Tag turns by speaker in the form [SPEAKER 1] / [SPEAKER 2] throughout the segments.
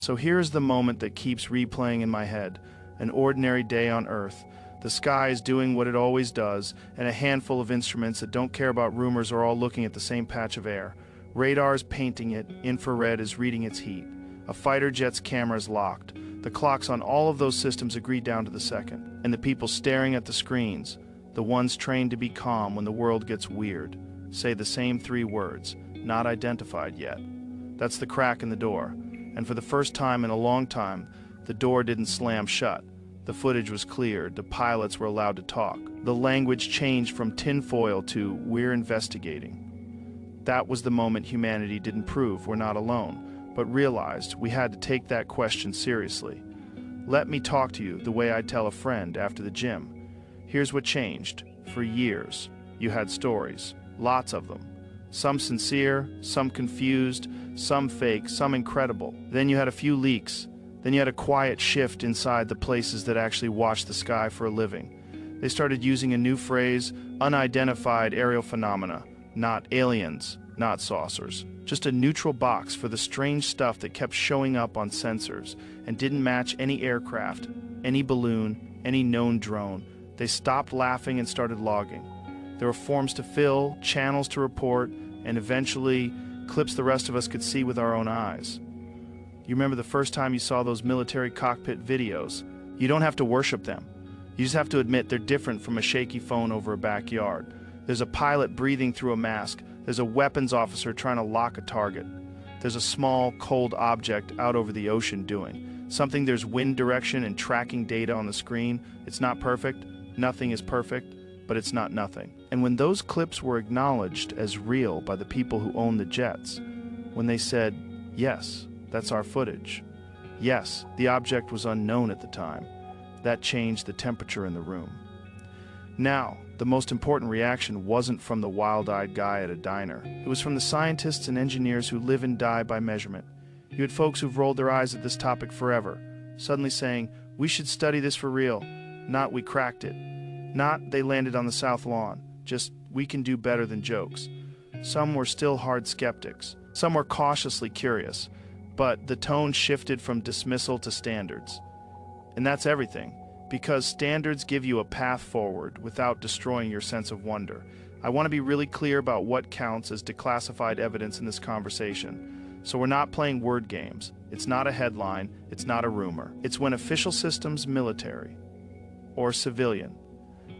[SPEAKER 1] So here's the moment that keeps replaying in my head. An ordinary day on Earth. The sky is doing what it always does, and a handful of instruments that don't care about rumors are all looking at the same patch of air. Radar is painting it, infrared is reading its heat. A fighter jet's camera is locked. The clocks on all of those systems agree down to the second. And the people staring at the screens, the ones trained to be calm when the world gets weird, say the same three words, not identified yet. That's the crack in the door. And for the first time in a long time, the door didn't slam shut. The footage was cleared, the pilots were allowed to talk. The language changed from tinfoil to "we're investigating." That was the moment humanity didn't prove we're not alone, but realized we had to take that question seriously. Let me talk to you the way I'd tell a friend after the gym. Here's what changed. For years, you had stories, lots of them. Some sincere, some confused, some fake, some incredible. Then you had a few leaks. Then you had a quiet shift inside the places that actually watch the sky for a living. They started using a new phrase, unidentified aerial phenomena. Not aliens, not saucers. Just a neutral box for the strange stuff that kept showing up on sensors and didn't match any aircraft, any balloon, any known drone. They stopped laughing and started logging. There were forms to fill, channels to report, and eventually clips the rest of us could see with our own eyes. You remember the first time you saw those military cockpit videos? You don't have to worship them. You just have to admit they're different from a shaky phone over a backyard. There's a pilot breathing through a mask. There's a weapons officer trying to lock a target. There's a small, cold object out over the ocean doing something. There's wind direction and tracking data on the screen. It's not perfect. Nothing is perfect, but it's not nothing. And when those clips were acknowledged as real by the people who own the jets, when they said, yes, that's our footage. Yes, the object was unknown at the time. That changed the temperature in the room. Now, the most important reaction wasn't from the wild-eyed guy at a diner. It was from the scientists and engineers who live and die by measurement. You had folks who've rolled their eyes at this topic forever, suddenly saying, we should study this for real. Not we cracked it. Not they landed on the South Lawn. Just we can do better than jokes. Some were still hard skeptics. Some were cautiously curious. But the tone shifted from dismissal to standards. And that's everything, because standards give you a path forward without destroying your sense of wonder. I want to be really clear about what counts as declassified evidence in this conversation. So we're not playing word games. It's not a headline. It's not a rumor. It's when official systems, military or civilian,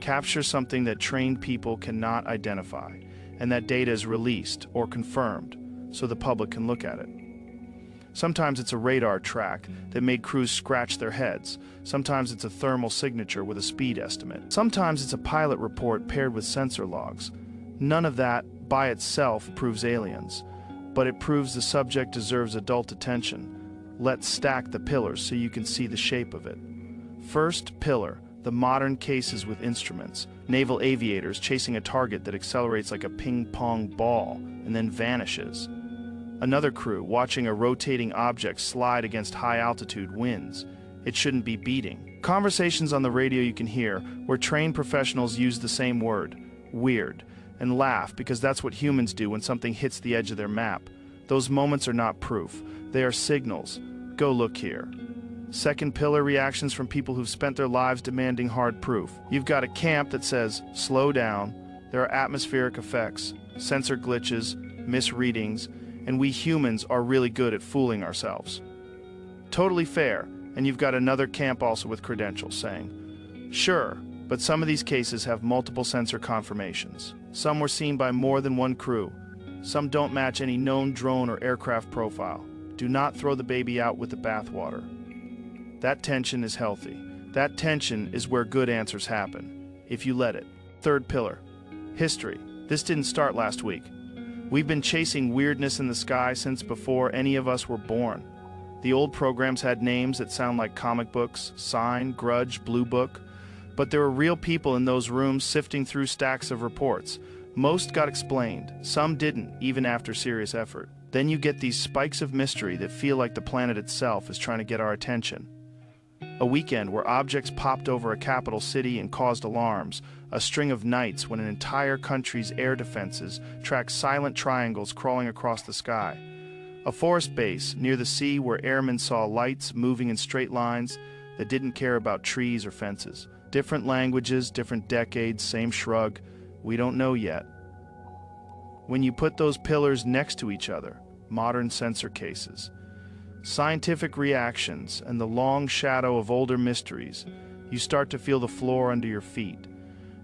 [SPEAKER 1] capture something that trained people cannot identify, and that data is released or confirmed so the public can look at it. Sometimes it's a radar track that made crews scratch their heads. Sometimes it's a thermal signature with a speed estimate. Sometimes it's a pilot report paired with sensor logs. None of that by itself proves aliens, but it proves the subject deserves adult attention. Let's stack the pillars so you can see the shape of it. First pillar, the modern cases with instruments. Naval aviators chasing a target that accelerates like a ping-pong ball and then vanishes. Another crew watching a rotating object slide against high-altitude winds. It shouldn't be beating. Conversations on the radio you can hear where trained professionals use the same word, weird, and laugh because that's what humans do when something hits the edge of their map. Those moments are not proof. They are signals. Go look here. Second pillar, reactions from people who've spent their lives demanding hard proof. You've got a camp that says, slow down. There are atmospheric effects, sensor glitches, misreadings, and we humans are really good at fooling ourselves. Totally fair. And you've got another camp also with credentials saying, sure, but some of these cases have multiple sensor confirmations. Some were seen by more than one crew. Some don't match any known drone or aircraft profile. Do not throw the baby out with the bathwater. That tension is healthy. That tension is where good answers happen, if you let it. Third pillar, history. This didn't start last week. We've been chasing weirdness in the sky since before any of us were born. The old programs had names that sound like comic books, Sign, Grudge, Blue Book, but there were real people in those rooms sifting through stacks of reports. Most got explained, some didn't, even after serious effort. Then you get these spikes of mystery that feel like the planet itself is trying to get our attention. A weekend where objects popped over a capital city and caused alarms. A string of nights when an entire country's air defenses tracked silent triangles crawling across the sky. A forest base near the sea where airmen saw lights moving in straight lines that didn't care about trees or fences. Different languages, different decades, same shrug. We don't know yet. When you put those pillars next to each other, modern sensor cases, scientific reactions, and the long shadow of older mysteries, you start to feel the floor under your feet.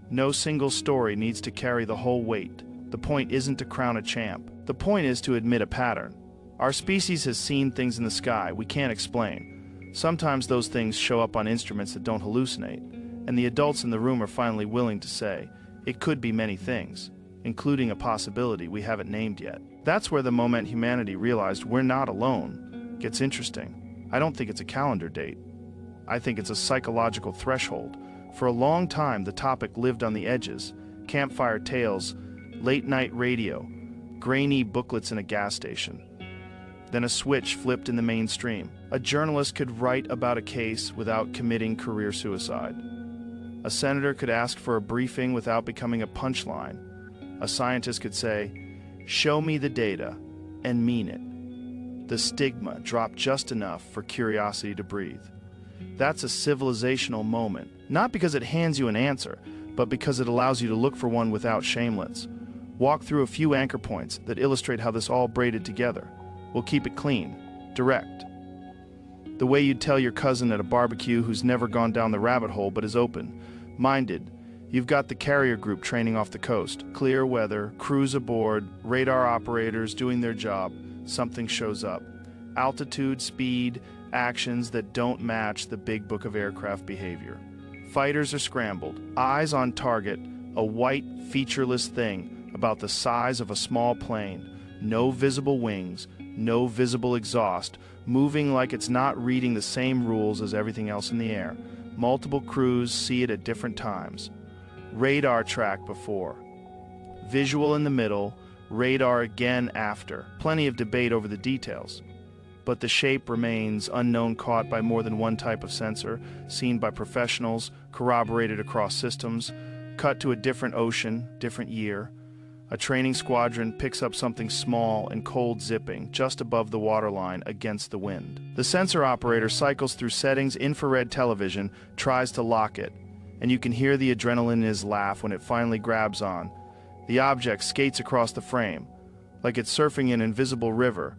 [SPEAKER 1] No single story needs to carry the whole weight. The point isn't to crown a champ. The point is to admit a pattern. Our species has seen things in the sky we can't explain. Sometimes those things show up on instruments that don't hallucinate, and the adults in the room are finally willing to say, it could be many things, including a possibility we haven't named yet. That's where the moment humanity realized we're not alone gets interesting. I don't think it's a calendar date. I think it's a psychological threshold. For a long time, the topic lived on the edges: campfire tales, late-night radio, grainy booklets in a gas station. Then a switch flipped in the mainstream. A journalist could write about a case without committing career suicide. A senator could ask for a briefing without becoming a punchline. A scientist could say, "Show me the data," and mean it. The stigma dropped just enough for curiosity to breathe. That's a civilizational moment, not because it hands you an answer, but because it allows you to look for one without shamelets. Walk through a few anchor points that illustrate how this all braided together. We'll keep it clean, direct. The way you'd tell your cousin at a barbecue who's never gone down the rabbit hole but is open-minded. You've got the carrier group training off the coast. Clear weather, crews aboard, radar operators doing their job. Something shows up. Altitude, speed, actions that don't match the big book of aircraft behavior. Fighters are scrambled, eyes on target, a white, featureless thing about the size of a small plane. No visible wings, no visible exhaust, moving like it's not reading the same rules as everything else in the air. Multiple crews see it at different times. Radar track before. Visual in the middle, radar again after. Plenty of debate over the details. But the shape remains unknown, caught by more than one type of sensor, seen by professionals, corroborated across systems, cut to a different ocean, different year. A training squadron picks up something small and cold zipping just above the waterline against the wind. The sensor operator cycles through settings, infrared television, tries to lock it, and you can hear the adrenaline in his laugh when it finally grabs on. The object skates across the frame, like it's surfing an invisible river.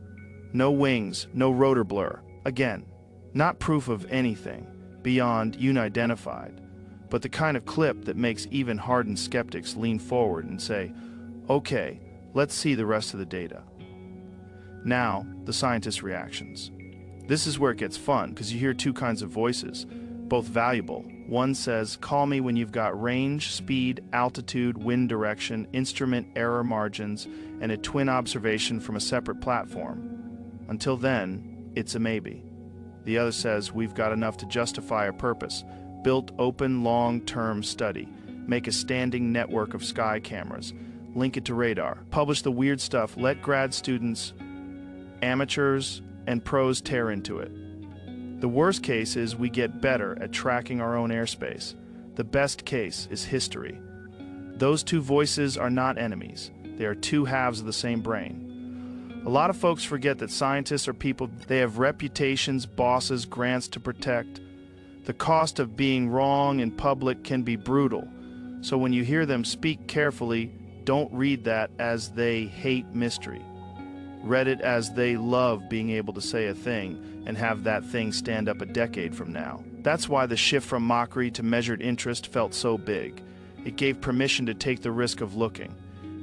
[SPEAKER 1] No wings, no rotor blur. Again, not proof of anything beyond unidentified, but the kind of clip that makes even hardened skeptics lean forward and say, okay, let's see the rest of the data. Now, the scientists' reactions. This is where it gets fun, because you hear two kinds of voices, both valuable. One says, call me when you've got range, speed, altitude, wind direction, instrument error margins, and a twin observation from a separate platform. Until then, it's a maybe. The other says, we've got enough to justify a purpose. Built open, long-term study. Make a standing network of sky cameras. Link it to radar. Publish the weird stuff. Let grad students, amateurs, and pros tear into it. The worst case is we get better at tracking our own airspace. The best case is history. Those two voices are not enemies. They are two halves of the same brain. A lot of folks forget that scientists are people. They have reputations, bosses, grants to protect. The cost of being wrong in public can be brutal. So when you hear them speak carefully, don't read that as they hate mystery. Read it as they love being able to say a thing and have that thing stand up a decade from now. That's why the shift from mockery to measured interest felt so big. It gave permission to take the risk of looking.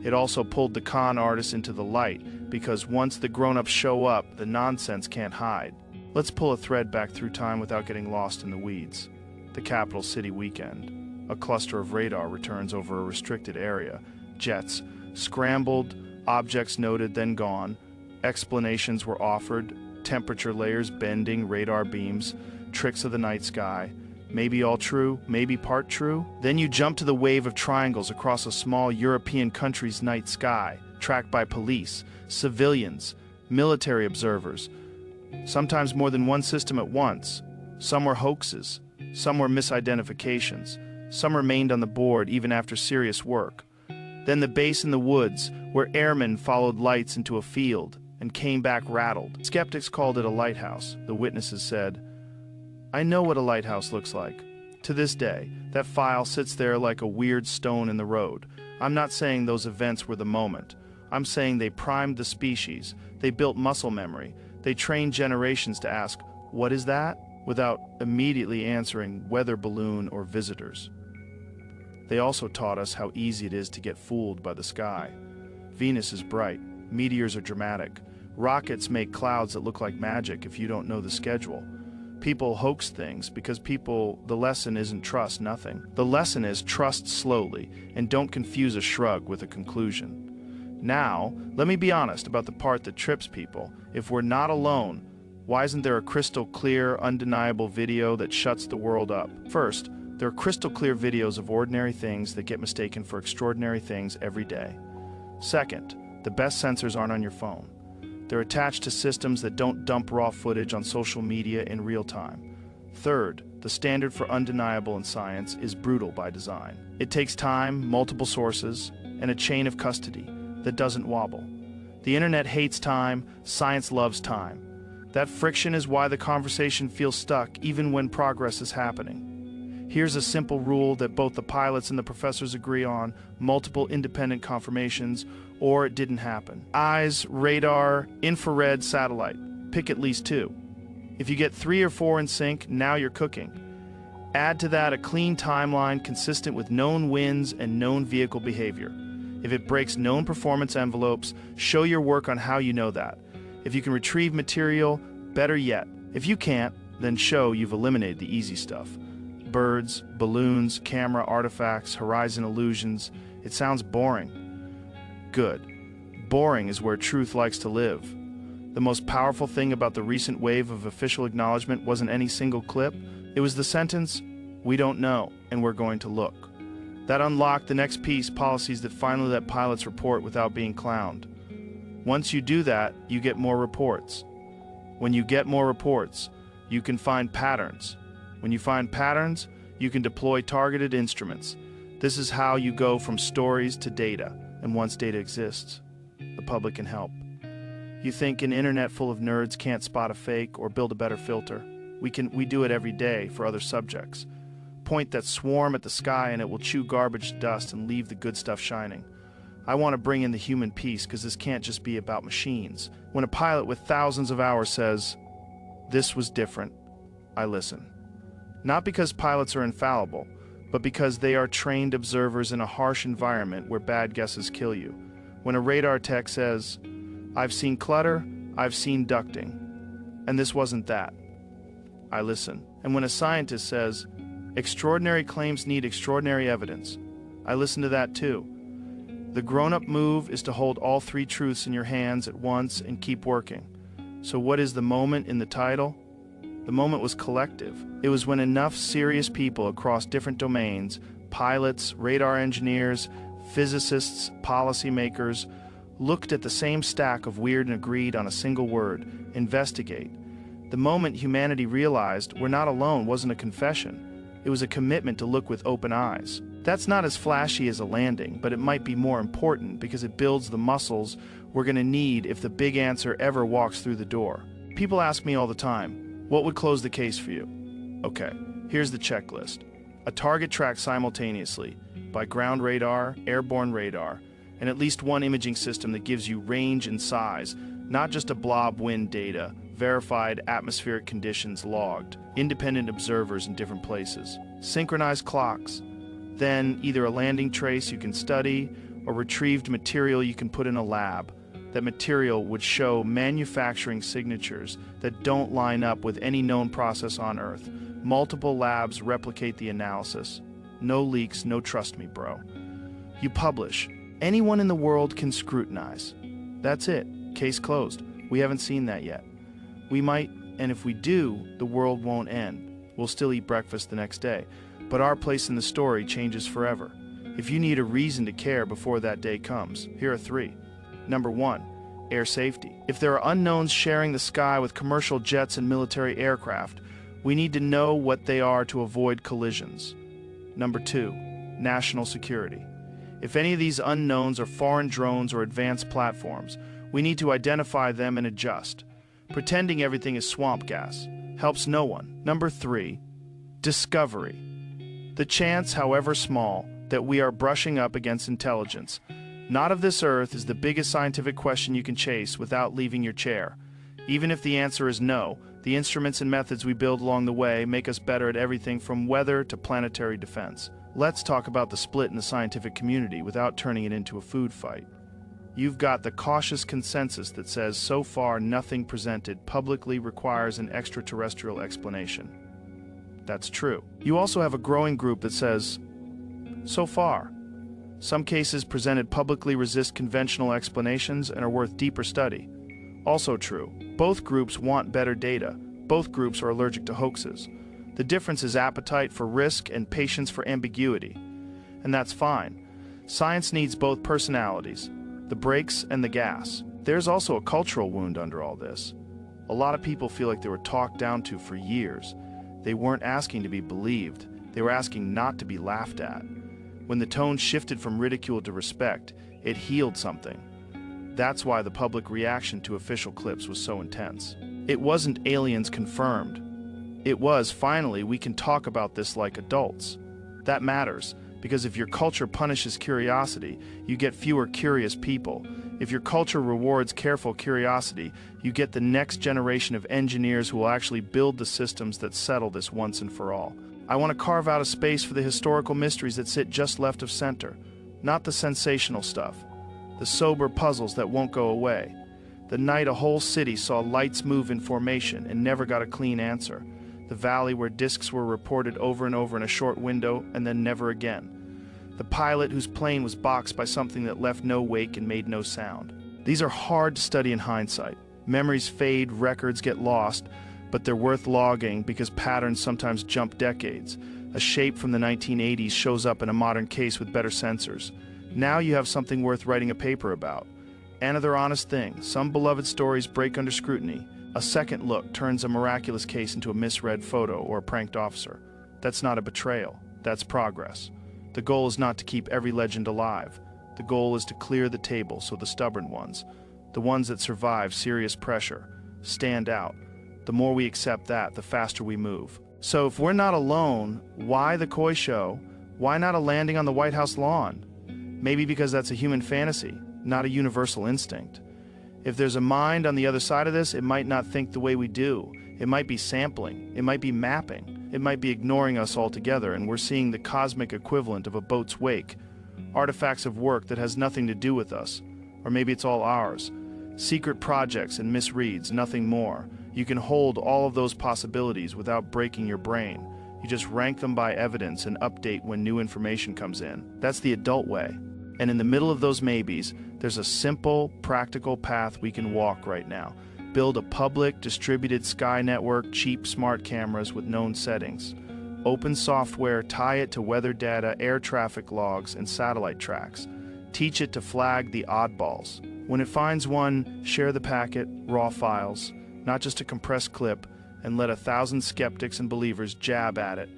[SPEAKER 1] It also pulled the con artists into the light, because once the grown-ups show up, the nonsense can't hide. Let's pull a thread back through time without getting lost in the weeds. The capital city weekend. A cluster of radar returns over a restricted area. Jets, scrambled, objects noted then gone. Explanations were offered, temperature layers bending, radar beams, tricks of the night sky. Maybe all true, maybe part true. Then you jump to the wave of triangles across a small European country's night sky, tracked by police, civilians, military observers. Sometimes more than one system at once. Some were hoaxes, some were misidentifications, some remained on the board even after serious work. Then the base in the woods, where airmen followed lights into a field and came back rattled. Skeptics called it a lighthouse. The witnesses said, "I know what a lighthouse looks like." To this day, that file sits there like a weird stone in the road. I'm not saying those events were the moment. I'm saying they primed the species. They built muscle memory. They trained generations to ask, "What is that?" without immediately answering weather balloon or visitors. They also taught us how easy it is to get fooled by the sky. Venus is bright. Meteors are dramatic. Rockets make clouds that look like magic if you don't know the schedule. People hoax things because the lesson isn't trust nothing. The lesson is trust slowly and don't confuse a shrug with a conclusion. Now, let me be honest about the part that trips people. If we're not alone, why isn't there a crystal clear, undeniable video that shuts the world up? First, there are crystal clear videos of ordinary things that get mistaken for extraordinary things every day. Second, the best sensors aren't on your phone. They're attached to systems that don't dump raw footage on social media in real time. Third, the standard for undeniable in science is brutal by design. It takes time, multiple sources, and a chain of custody that doesn't wobble. The internet hates time, science loves time. That friction is why the conversation feels stuck even when progress is happening. Here's a simple rule that both the pilots and the professors agree on: multiple independent confirmations, or it didn't happen. Eyes, radar, infrared, satellite. Pick at least two. If you get 3 or 4 in sync, now you're cooking. Add to that a clean timeline consistent with known winds and known vehicle behavior. If it breaks known performance envelopes, show your work on how you know that. If you can retrieve material, better yet. If you can't, then show you've eliminated the easy stuff. Birds, balloons, camera artifacts, horizon illusions. It sounds boring. Good. Boring is where truth likes to live. The most powerful thing about the recent wave of official acknowledgement wasn't any single clip. It was the sentence, "We don't know, and we're going to look." That unlocked the next piece: policies that finally let pilots report without being clowned. Once you do that, you get more reports. When you get more reports, you can find patterns. When you find patterns, you can deploy targeted instruments. This is how you go from stories to data. And once data exists, the public can help. You think an internet full of nerds can't spot a fake or build a better filter? We do it every day for other subjects. Point that swarm at the sky and it will chew garbage dust and leave the good stuff shining. I want to bring in the human piece because this can't just be about machines. When a pilot with thousands of hours says, "This was different," I listen. Not because pilots are infallible, but because they are trained observers in a harsh environment where bad guesses kill you. When a radar tech says, "I've seen clutter, I've seen ducting, and this wasn't that," I listen. And when a scientist says, "Extraordinary claims need extraordinary evidence," I listen to that too. The grown-up move is to hold all 3 truths in your hands at once and keep working. So what is the moment in the title? The moment was collective. It was when enough serious people across different domains, pilots, radar engineers, physicists, policymakers, looked at the same stack of weird and agreed on a single word: investigate. The moment humanity realized we're not alone wasn't a confession. It was a commitment to look with open eyes. That's not as flashy as a landing, but it might be more important because it builds the muscles we're going to need if the big answer ever walks through the door. People ask me all the time, what would close the case for you? Okay, here's the checklist. A target tracked simultaneously by ground radar, airborne radar, and at least one imaging system that gives you range and size, not just a blob wind data, verified atmospheric conditions logged, independent observers in different places, synchronized clocks, then either a landing trace you can study or retrieved material you can put in a lab. That material would show manufacturing signatures that don't line up with any known process on Earth. Multiple labs replicate the analysis. No leaks, no trust me, bro. You publish. Anyone in the world can scrutinize. That's it. Case closed. We haven't seen that yet. We might, and if we do, the world won't end. We'll still eat breakfast the next day. But our place in the story changes forever. If you need a reason to care before that day comes, here are 3. Number 1, air safety. If there are unknowns sharing the sky with commercial jets and military aircraft, we need to know what they are to avoid collisions. Number 2, national security. If any of these unknowns are foreign drones or advanced platforms, We need to identify them and adjust. Pretending everything is swamp gas helps no one. Number 3, discovery. The chance, however small, that we are brushing up against intelligence, not of this earth, is the biggest scientific question you can chase without leaving your chair. Even if the answer is no, the instruments and methods we build along the way make us better at everything from weather to planetary defense. Let's talk about the split in the scientific community without turning it into a food fight. You've got the cautious consensus that says so far nothing presented publicly requires an extraterrestrial explanation. That's true. You also have a growing group that says, so far. Some cases presented publicly resist conventional explanations and are worth deeper study. Also true. Both groups want better data. Both groups are allergic to hoaxes. The difference is appetite for risk and patience for ambiguity. And that's fine. Science needs both personalities, the brakes and the gas. There's also a cultural wound under all this. A lot of people feel like they were talked down to for years. They weren't asking to be believed. They were asking not to be laughed at. When the tone shifted from ridicule to respect, it healed something. That's why the public reaction to official clips was so intense. It wasn't aliens confirmed. It was, finally, we can talk about this like adults. That matters, because if your culture punishes curiosity, you get fewer curious people. If your culture rewards careful curiosity, you get the next generation of engineers who will actually build the systems that settle this once and for all. I want to carve out a space for the historical mysteries that sit just left of center, not the sensational stuff. The sober puzzles that won't go away. The night a whole city saw lights move in formation and never got a clean answer. The valley where discs were reported over and over in a short window and then never again. The pilot whose plane was boxed by something that left no wake and made no sound. These are hard to study in hindsight. Memories fade, records get lost, but they're worth logging because patterns sometimes jump decades. A shape from the 1980s shows up in a modern case with better sensors. Now you have something worth writing a paper about. Another honest thing, some beloved stories break under scrutiny. A second look turns a miraculous case into a misread photo or a pranked officer. That's not a betrayal, that's progress. The goal is not to keep every legend alive. The goal is to clear the table so the stubborn ones, the ones that survive serious pressure, stand out. The more we accept that, the faster we move. So if we're not alone, why the koi show? Why not a landing on the White House lawn? Maybe because that's a human fantasy, not a universal instinct. If there's a mind on the other side of this, it might not think the way we do. It might be sampling. It might be mapping. It might be ignoring us altogether, and we're seeing the cosmic equivalent of a boat's wake. Artifacts of work that has nothing to do with us. Or maybe it's all ours. Secret projects and misreads, nothing more. You can hold all of those possibilities without breaking your brain. You just rank them by evidence and update when new information comes in. That's the adult way. And in the middle of those maybes, there's a simple, practical path we can walk right now. Build a public, distributed sky network, cheap, smart cameras with known settings. Open software, tie it to weather data, air traffic logs, and satellite tracks. Teach it to flag the oddballs. When it finds one, share the packet, raw files, not just a compressed clip, and let 1,000 skeptics and believers jab at it.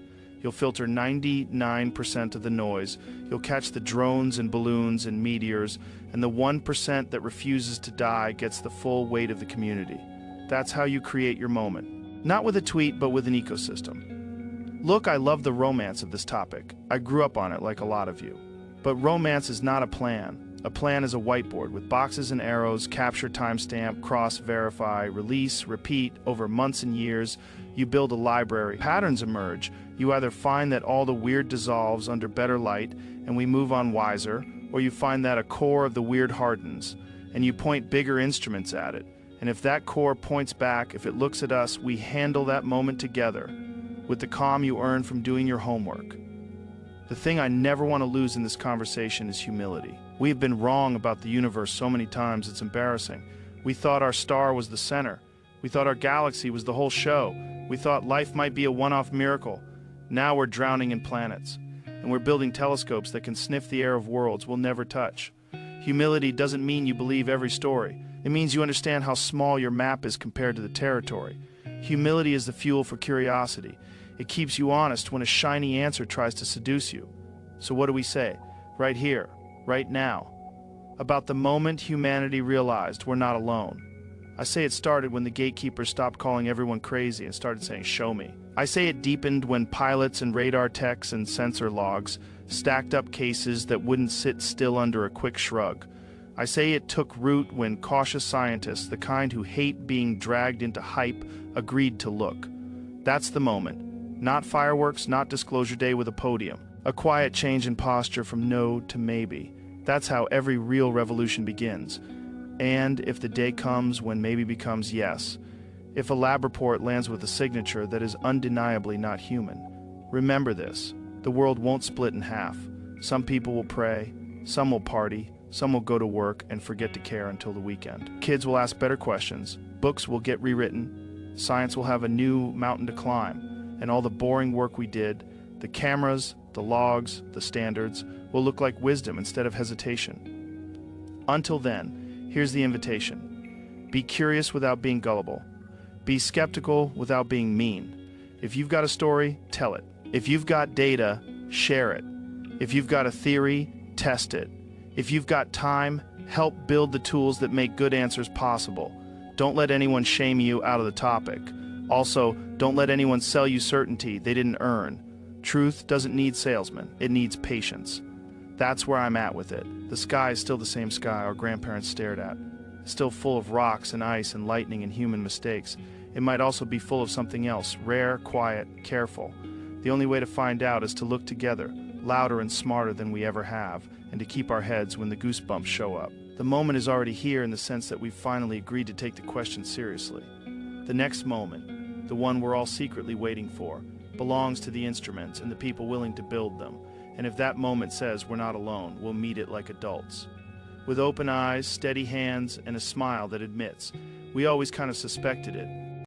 [SPEAKER 1] You'll filter 99% of the noise. You'll catch the drones and balloons and meteors, and the 1% that refuses to die gets the full weight of the community. That's how you create your moment. Not with a tweet, but with an ecosystem. Look, I love the romance of this topic. I grew up on it like a lot of you. But romance is not a plan. A plan is a whiteboard with boxes and arrows, capture, timestamp, cross, verify, release, repeat over months and years. You build a library. Patterns emerge. You either find that all the weird dissolves under better light and we move on wiser, or you find that a core of the weird hardens and you point bigger instruments at it. And if that core points back, if it looks at us, we handle that moment together with the calm you earn from doing your homework. The thing I never want to lose in this conversation is humility. We have been wrong about the universe so many times it's embarrassing. We thought our star was the center. We thought our galaxy was the whole show. We thought life might be a one-off miracle. Now we're drowning in planets. And we're building telescopes that can sniff the air of worlds we'll never touch. Humility doesn't mean you believe every story. It means you understand how small your map is compared to the territory. Humility is the fuel for curiosity. It keeps you honest when a shiny answer tries to seduce you. So what do we say? Right here, right now. about the moment humanity realized we're not alone. I say it started when the gatekeepers stopped calling everyone crazy and started saying, "Show me." I say it deepened when pilots and radar techs and sensor logs stacked up cases that wouldn't sit still under a quick shrug. I say it took root when cautious scientists, the kind who hate being dragged into hype, agreed to look. That's the moment. Not fireworks, not disclosure day with a podium. A quiet change in posture from no to maybe. That's how every real revolution begins. And if the day comes when maybe becomes yes, if a lab report lands with a signature that is undeniably not human, remember this: the world won't split in half. Some people will pray, some will party, some will go to work and forget to care until the weekend. Kids will ask better questions, books will get rewritten, science will have a new mountain to climb, and all the boring work we did, the cameras, the logs, the standards, will look like wisdom instead of hesitation. Until then, here's the invitation. Be curious without being gullible. Be skeptical without being mean. If you've got a story, tell it. If you've got data, share it. If you've got a theory, test it. If you've got time, help build the tools that make good answers possible. Don't let anyone shame you out of the topic. Also, don't let anyone sell you certainty they didn't earn. Truth doesn't need salesmen, it needs patience. That's where I'm at with it. The sky is still the same sky our grandparents stared at. Still full of rocks and ice and lightning and human mistakes. It might also be full of something else, rare, quiet, careful. The only way to find out is to look together, louder and smarter than we ever have, and to keep our heads when the goosebumps show up. The moment is already here in the sense that we've finally agreed to take the question seriously. The next moment, the one we're all secretly waiting for, belongs to the instruments and the people willing to build them. And if that moment says we're not alone, we'll meet it like adults. With open eyes, steady hands, and a smile that admits, we always kind of suspected it.